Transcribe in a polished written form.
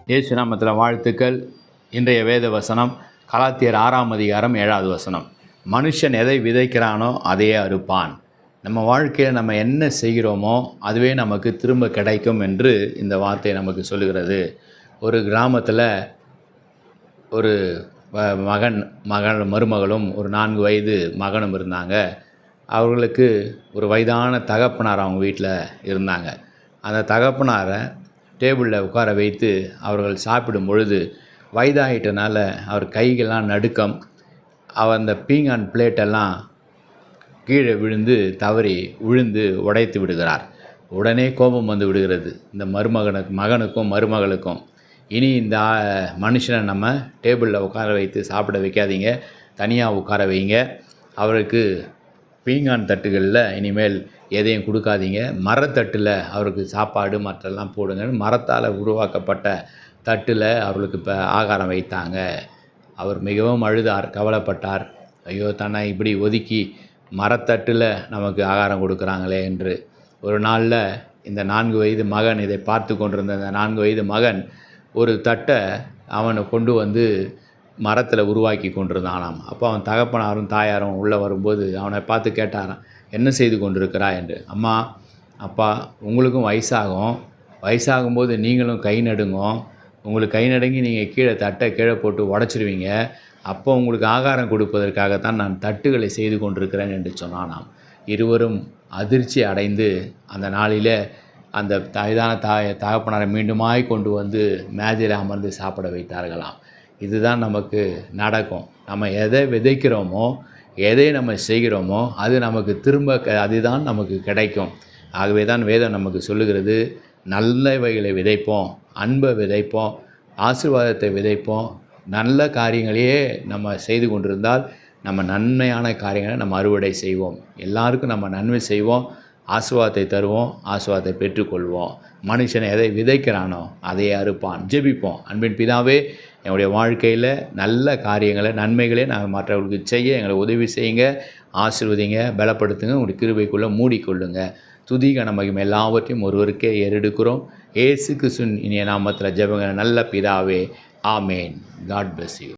இயேசு நாமத்தில் வாழ்த்துக்கள். இன்றைய வேத வசனம் கலாத்தியர் 6ஆம் அதிகாரம் 7வது வசனம். மனுஷன் எதை விதைக்கிறானோ அதையே அறுப்பான். நம்ம வாழ்க்கையில் நம்ம என்ன செய்கிறோமோ அதுவே நமக்கு திரும்ப கிடைக்கும் என்று இந்த வார்த்தை நமக்கு சொல்லுகிறது. ஒரு கிராமத்தில் ஒரு மருமகளும் ஒரு 4 வயது மகனும் இருந்தாங்க. அவர்களுக்கு ஒரு வயதான தகப்பனார் அவங்க வீட்டில் இருந்தாங்க. அந்த தகப்பனாரை டேபிளில் உட்கார வைத்து அவர்கள் சாப்பிடும் பொழுது வயதாகிட்டனால அவர் கைகள்லாம் நடுக்கம். அந்த பீங்கான் பிளேட்டெல்லாம் கீழே விழுந்து தவறி விழுந்து உடைத்து விடுகிறார். உடனே கோபம் வந்து விடுகிறது இந்த மகனுக்கும் மருமகளுக்கும். இனி இந்த மனுஷனை நம்ம டேபிளில் உட்கார வைத்து சாப்பிட வைக்காதீங்க, தனியாக உட்கார வைங்க. அவருக்கு பீங்கான் தட்டுகளில் இனிமேல் எதையும் கொடுக்காதீங்க, மரத்தட்டில் அவருக்கு சாப்பாடு மற்றெல்லாம் போடுங்க. மரத்தால் உருவாக்கப்பட்ட தட்டில் அவர்களுக்கு இப்போ ஆகாரம் வைத்தாங்க. அவர் மிகவும் அழுதார், கவலைப்பட்டார். ஐயோ, தன்னை இப்படி ஒதுக்கி மரத்தட்டில் நமக்கு ஆகாரம் கொடுக்குறாங்களே என்று. ஒரு நாளில் இந்த 4 வயது மகன், இதை பார்த்து கொண்டிருந்த இந்த 4 வயது மகன் ஒரு தட்டை அவனை கொண்டு வந்து மரத்தில் உருவாக்கி கொண்டிருந்தானாம். அப்போ அவன் தகப்பனாரும் தாயாரும் உள்ளே வரும்போது அவனை பார்த்து கேட்டாராம், என்ன செய்து கொண்டிருக்கிறா என்று. அம்மா, அப்பா, உங்களுக்கும் வயசாகும்போது நீங்களும் கை நடுங்க. உங்களுக்கு கை நடுங்கி நீங்கள் தட்டை கீழே போட்டு உடச்சிருவீங்க. அப்போ உங்களுக்கு ஆகாரம் கொடுப்பதற்காகத்தான் நான் தட்டுகளை செய்து கொண்டிருக்கிறேன் என்று சொன்னானாம். இருவரும் அதிர்ச்சி அடைந்து அந்த நாளில் அந்த வயதான தகப்பனாரை மீண்டுமாய் கொண்டு வந்து மேஜையில் அமர்ந்து சாப்பிட வைத்தார்களாம். இதுதான் நமக்கு நடக்கும். நம்ம எதை விதைக்கிறோமோ, எதை நம்ம செய்கிறோமோ அது நமக்கு திரும்ப அதுதான் நமக்கு கிடைக்கும். ஆகவே தான் வேதம் நமக்கு சொல்லுகிறது, நல்லவைகளை விதைப்போம், அன்பை விதைப்போம், ஆசீர்வாதத்தை விதைப்போம். நல்ல காரியங்களையே நம்ம செய்து கொண்டிருந்தால் நம்ம நன்மையான காரியங்களை நம்ம அறுவடை செய்வோம். எல்லாருக்கும் நம்ம நன்மை செய்வோம், ஆசீர்வாதத்தை தருவோம், ஆசீர்வாதத்தை பெற்றுக்கொள்வோம். மனுஷனை எதை விதைக்கிறானோ அதையே அறுப்பான். ஜெபிப்போம். அன்பின் பிதாவே, என்னுடைய வாழ்க்கையில் நல்ல காரியங்களை, நன்மைகளே நாங்கள் மற்றவர்களுக்கு செய்ய எங்களை உதவி செய்யுங்க, ஆசீர்வதிங்க, பலப்படுத்துங்க. உங்களுடைய கிருபைக்குள்ளே மூடிக்கொள்ளுங்க. துதி கன மகிமை எல்லாவற்றையும் ஒருவருக்கே ஏறெடுக்கிறோம். இயேசு கிறிஸ்துவின் இனிய நாமத்தில் ஜெபங்க நல்ல பிதாவே, ஆமேன். God bless you.